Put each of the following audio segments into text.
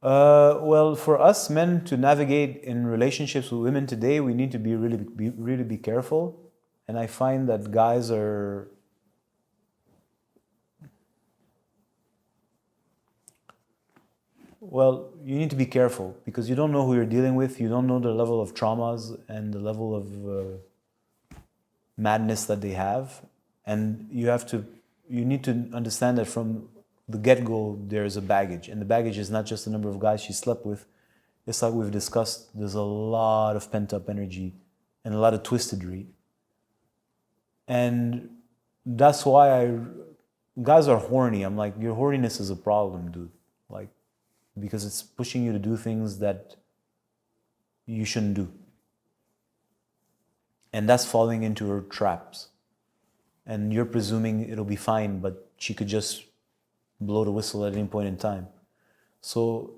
Well, for us men to navigate in relationships with women today, we need to really be careful. And I find that guys are, well, you need to be careful because you don't know who you're dealing with. You don't know the level of traumas and the level of madness that they have. And you need to understand that from the get-go, there's a baggage. And the baggage is not just the number of guys she slept with. It's like we've discussed, there's a lot of pent-up energy and a lot of twistedry. And that's why guys are horny. I'm like, your horniness is a problem, dude. Like, because it's pushing you to do things that you shouldn't do. And that's falling into her traps. And you're presuming it'll be fine, but she could just blow the whistle at any point in time. So,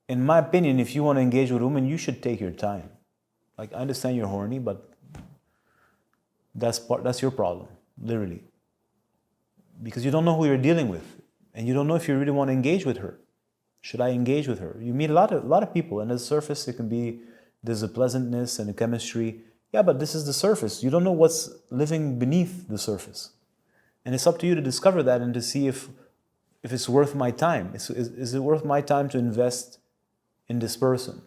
in my opinion, if you want to engage with a woman, you should take your time. Like, I understand you're horny, but that's your problem, literally. Because you don't know who you're dealing with. And you don't know if you really want to engage with her. Should I engage with her? You meet a lot of people, and at the surface, there's a pleasantness and a chemistry. Yeah, but this is the surface. You don't know what's living beneath the surface. And it's up to you to discover that and to see if it's worth my time. Is it worth my time to invest in this person?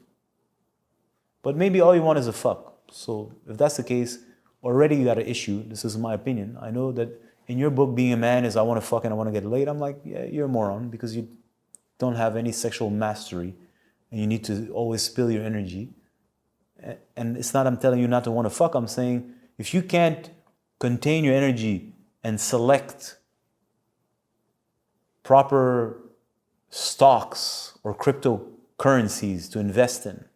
But maybe all you want is a fuck. So if that's the case, already you got an issue. This is my opinion. I know that in your book, being a man is I want to fuck and I want to get laid. I'm like, yeah, you're a moron because you don't have any sexual mastery and you need to always spill your energy. And it's not I'm telling you not to want to fuck. I'm saying if you can't contain your energy and select proper stocks or cryptocurrencies to invest in,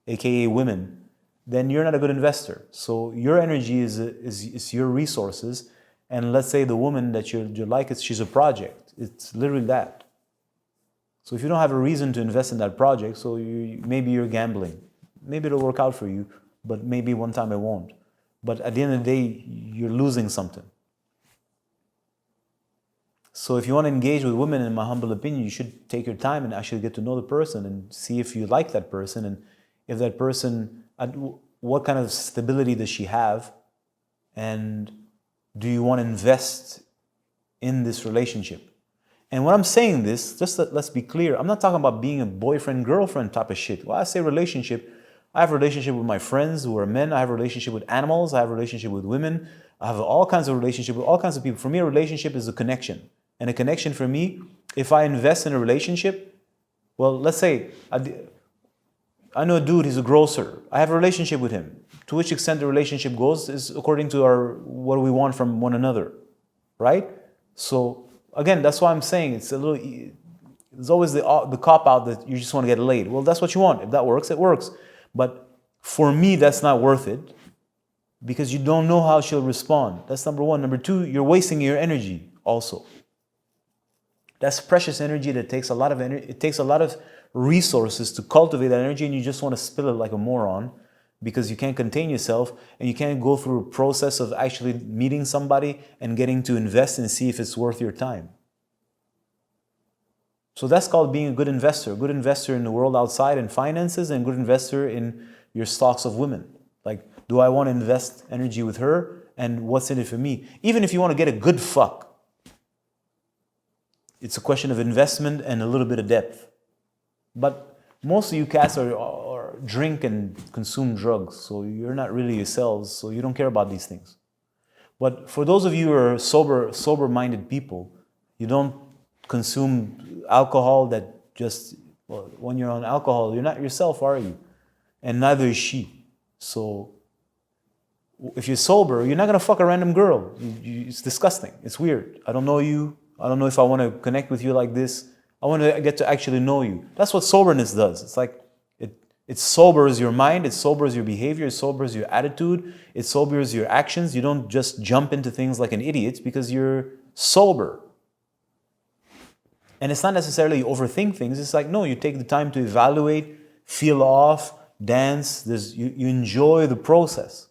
aka women, then you're not a good investor. So your energy is your resources. And let's say the woman that you like, she's a project. It's literally that. So if you don't have a reason to invest in that project, so maybe you're gambling. Maybe it'll work out for you, but maybe one time it won't. But at the end of the day, you're losing something. So if you want to engage with women, in my humble opinion, you should take your time and actually get to know the person and see if you like that person and if that person, what kind of stability does she have, and do you want to invest in this relationship? And when I'm saying this, let's be clear, I'm not talking about being a boyfriend-girlfriend type of shit. When I say relationship, I have a relationship with my friends who are men, I have a relationship with animals, I have a relationship with women, I have all kinds of relationship with all kinds of people. For me, a relationship is a connection. And a connection for me, if I invest in a relationship, well, let's say, I know a dude, he's a grocer. I have a relationship with him. To which extent the relationship goes is according to what we want from one another, right? So again, that's why I'm saying it's always the cop-out that you just want to get laid. Well, that's what you want. If that works, it works. But for me, that's not worth it because you don't know how she'll respond. That's number one. Number two, you're wasting your energy also. That's precious energy that takes a lot of energy. It takes a lot of resources to cultivate that energy, and you just want to spill it like a moron because you can't contain yourself and you can't go through a process of actually meeting somebody and getting to invest and see if it's worth your time. So that's called being a good investor. A good investor in the world outside in finances and a good investor in your stocks of women. Like, do I want to invest energy with her and what's in it for me? Even if you want to get a good fuck, it's a question of investment and a little bit of depth. But most of you cats are drink and consume drugs, so you're not really yourselves, so you don't care about these things. But for those of you who are sober-minded people, you don't consume alcohol that just, well, when you're on alcohol, you're not yourself, are you? And neither is she. So if you're sober, you're not going to fuck a random girl. It's disgusting. It's weird. I don't know you. I don't know if I want to connect with you like this. I want to get to actually know you. That's what soberness does. It's like it sobers your mind, it sobers your behavior, it sobers your attitude, it sobers your actions. You don't just jump into things like an idiot because you're sober. And it's not necessarily you overthink things. It's like, no, you take the time to evaluate, feel off, dance. You enjoy the process.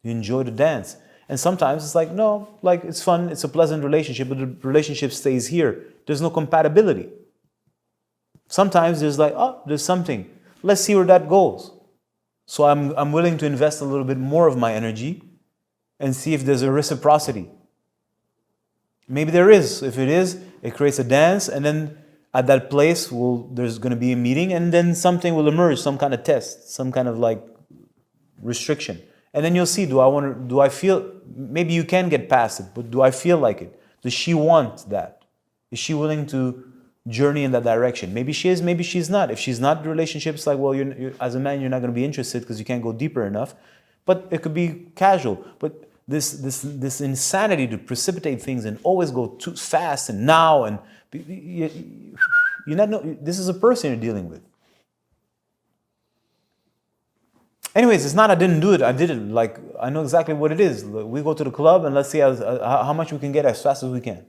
You enjoy the dance. And sometimes it's like, no, like it's fun, it's a pleasant relationship, but the relationship stays here. There's no compatibility. Sometimes there's like, oh, there's something. Let's see where that goes. So I'm willing to invest a little bit more of my energy and see if there's a reciprocity. Maybe there is. If it is, it creates a dance, and then at that place, there's going to be a meeting, and then something will emerge, some kind of test, some kind of like restriction. And then you'll see, do I feel, maybe you can get past it, but do I feel like it? Does she want that? Is she willing to journey in that direction? Maybe she is, maybe she's not. If she's not, the relationship's like, well, you're as a man, you're not going to be interested because you can't go deeper enough. But it could be casual. But this insanity to precipitate things and always go too fast and now, and this is a person you're dealing with. Anyways, it's not I didn't do it. I did it. Like, I know exactly what it is. We go to the club and let's see how much we can get as fast as we can.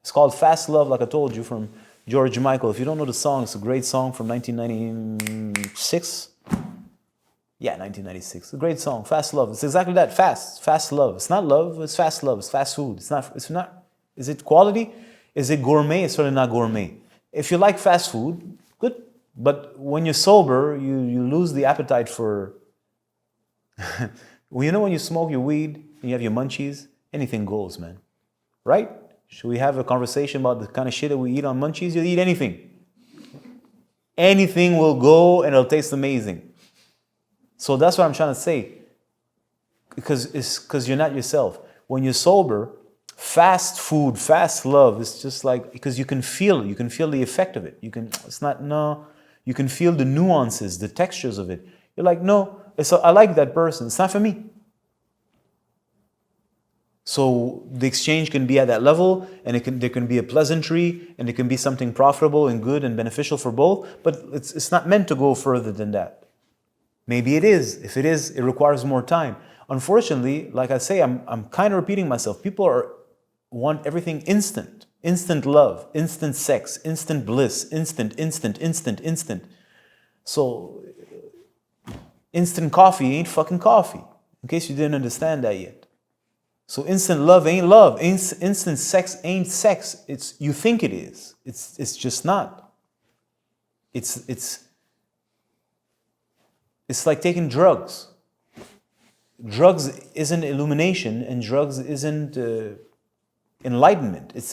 It's called Fast Love, like I told you, from George Michael. If you don't know the song, it's a great song from 1996. Yeah, 1996. A great song, Fast Love. It's exactly that, fast love. It's not love, it's fast love. It's fast food. It's not. Is it quality? Is it gourmet? It's certainly not gourmet. If you like fast food, good. But when you're sober, you lose the appetite for... Well, you know when you smoke your weed and you have your munchies, anything goes, man. Right? Should we have a conversation about the kind of shit that we eat on munchies? You'll eat anything. Anything will go and it'll taste amazing. So that's what I'm trying to say. Because you're not yourself. When you're sober, fast food, fast love, it's just like, because you can feel it. You can feel the effect of it. You can feel the nuances, the textures of it. You're like, no, I like that person. It's not for me. So the exchange can be at that level, and there can be a pleasantry, and it can be something profitable and good and beneficial for both, but it's not meant to go further than that. Maybe it is. If it is, it requires more time. Unfortunately, like I say, I'm kind of repeating myself. People want everything instant. Instant love, instant sex, instant bliss, instant. So, instant coffee ain't fucking coffee, in case you didn't understand that yet. So instant love ain't love. Instant sex ain't sex. You think it is. It's just not. It's like taking drugs. Drugs isn't illumination, and drugs isn't enlightenment. It's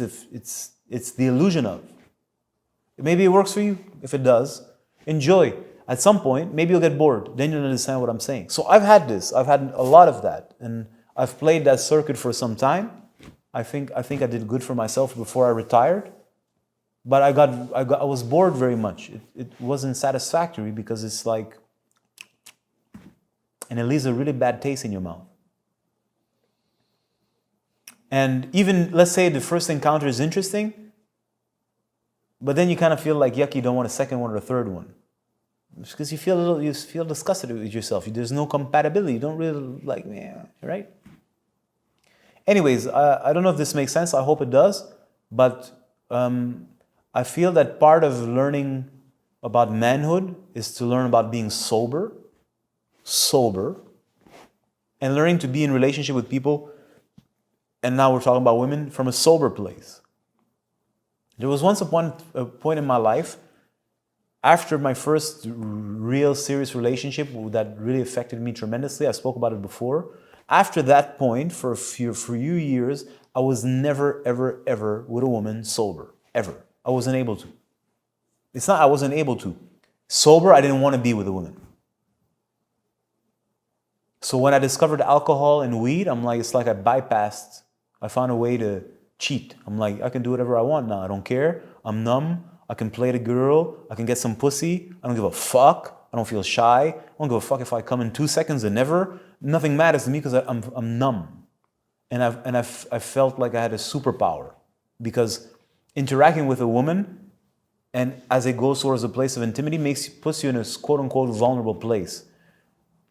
the illusion of. Maybe it works for you. If it does, enjoy. At some point, maybe you'll get bored. Then you'll understand what I'm saying. So I've had this. I've had a lot of that, and I've played that circuit for some time. I think I did good for myself before I retired, but I was bored very much. It wasn't satisfactory because it's like, and it leaves a really bad taste in your mouth. And even, let's say the first encounter is interesting, but then you kind of feel like, yuck, you don't want a second one or a third one. It's because you feel disgusted with yourself. There's no compatibility. You don't really like, yeah, right? Anyways, I don't know if this makes sense. I hope it does. But I feel that part of learning about manhood is to learn about being sober, and learning to be in relationship with people. And now we're talking about women from a sober place. There was once a point in my life, after my first real serious relationship that really affected me tremendously. I spoke about it before. After that point, for a few years, I was never, ever, ever with a woman sober. Ever. I wasn't able to. It's not I wasn't able to. Sober, I didn't want to be with a woman. So when I discovered alcohol and weed, it's like I found a way to cheat. I'm like, I can do whatever I want now. I don't care. I'm numb. I can play the girl. I can get some pussy. I don't give a fuck. I don't feel shy. I don't give a fuck if I come in 2 seconds or never. Nothing matters to me because I'm numb. And I felt like I had a superpower, because interacting with a woman, and as it goes towards a place of intimity, puts you in a quote-unquote vulnerable place.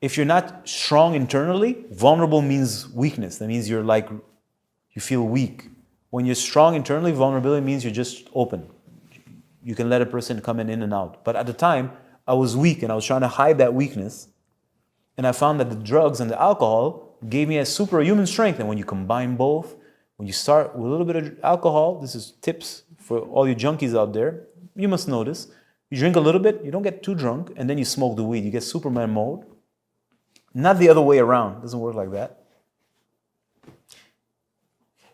If you're not strong internally, vulnerable means weakness. That means you feel weak. When you're strong internally, vulnerability means you're just open. You can let a person come in and out. But at the time, I was weak and I was trying to hide that weakness. And I found that the drugs and the alcohol gave me a superhuman strength. And when you combine both, when you start with a little bit of alcohol, this is tips for all you junkies out there. you must notice. You drink a little bit, you don't get too drunk, and then you smoke the weed. You get Superman mode. Not the other way around. It doesn't work like that.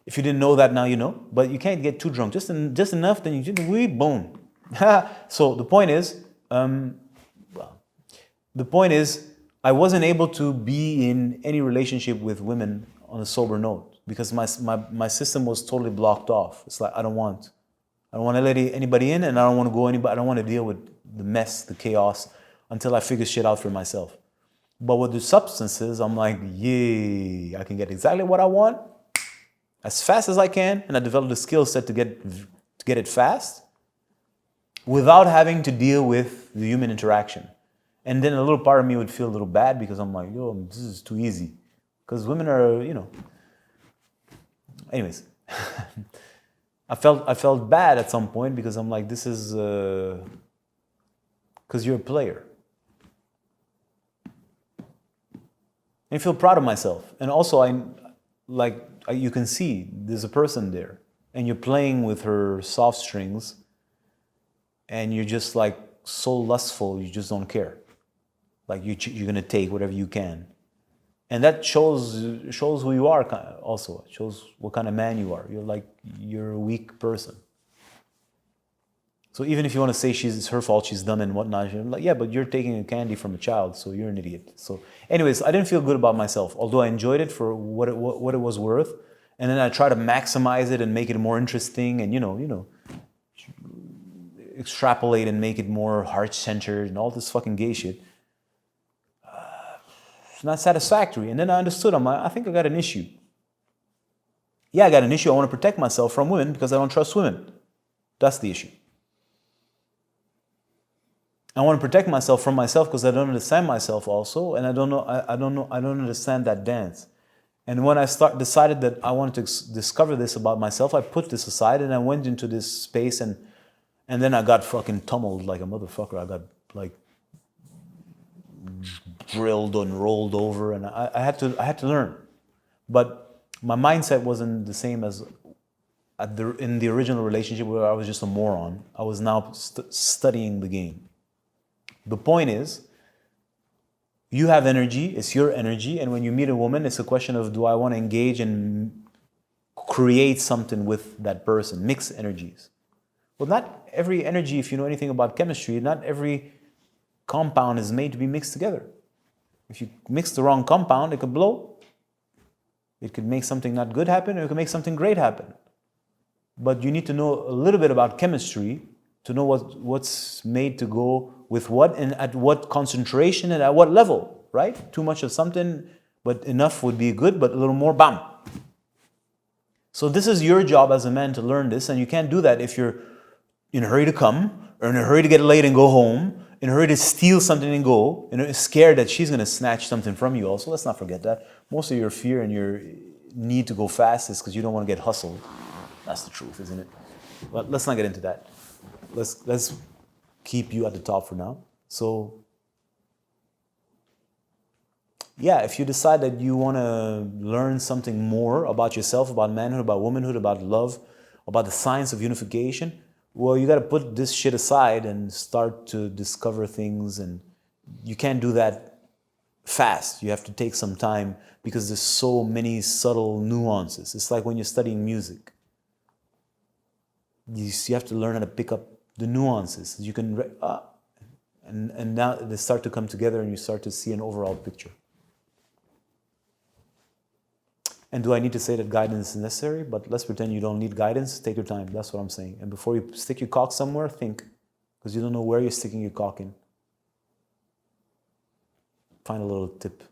If you didn't know that, now you know. But you can't get too drunk. Just enough, then you drink the weed, boom. So the point is, I wasn't able to be in any relationship with women on a sober note because my system was totally blocked off. It's like I don't want to let anybody in, and I don't want to go anybody. I don't want to deal with the mess, the chaos, until I figure shit out for myself. But with the substances, I'm like, yay! I can get exactly what I want as fast as I can, and I developed the skill set to get it fast without having to deal with the human interaction. And then a little part of me would feel a little bad because I'm like, yo, this is too easy. Because women are, Anyways, I felt bad at some point because I'm like, this is because you're a player. And I feel proud of myself. And also, you can see there's a person there, and you're playing with her soft strings, and you're just like so lustful, you just don't care. Like you're gonna take whatever you can, and that shows who you are. Also, it shows what kind of man you are. You're a weak person. So even if you want to say it's her fault, she's dumb and whatnot, you're like, yeah, but you're taking a candy from a child, so you're an idiot. So, anyways, I didn't feel good about myself, although I enjoyed it for what it was worth, and then I try to maximize it and make it more interesting, and extrapolate and make it more heart-centered and all this fucking gay shit. It's not satisfactory. And then I understood, I'm like, I think I got an issue. Yeah, I got an issue. I want to protect myself from women because I don't trust women. That's the issue. I want to protect myself from myself because I don't understand myself also, and I don't understand that dance. And when I decided that I wanted to discover this about myself, I put this aside and I went into this space, and then I got fucking tumbled like a motherfucker. I got like drilled and rolled over, and I had to learn. But my mindset wasn't the same as in the original relationship where I was just a moron. I was now studying the game. The point is, you have energy, it's your energy, and when you meet a woman, it's a question of, do I want to engage and create something with that person, mix energies? Well, not every energy, if you know anything about chemistry, not every compound is made to be mixed together. If you mix the wrong compound, it could blow. It could make something not good happen, or it could make something great happen. But you need to know a little bit about chemistry to know what's made to go with what and at what concentration and at what level, right? Too much of something, but enough would be good, but a little more, bam. So this is your job as a man to learn this, and you can't do that if you're in a hurry to come, or in a hurry to get laid and go home, in a hurry to steal something and go, and scared that she's going to snatch something from you also. Let's not forget that. Most of your fear and your need to go fast is because you don't want to get hustled. That's the truth, isn't it? But let's not get into that. Let's keep you at the top for now. So, yeah, if you decide that you want to learn something more about yourself, about manhood, about womanhood, about love, about the science of unification, well, you got to put this shit aside and start to discover things. And you can't do that fast. You have to take some time because there's so many subtle nuances. It's like when you're studying music. You have to learn how to pick up the nuances. You can, and now they start to come together and you start to see an overall picture. And do I need to say that guidance is necessary? But let's pretend you don't need guidance. Take your time. That's what I'm saying. And before you stick your cock somewhere, think. Because you don't know where you're sticking your cock in. Find a little tip.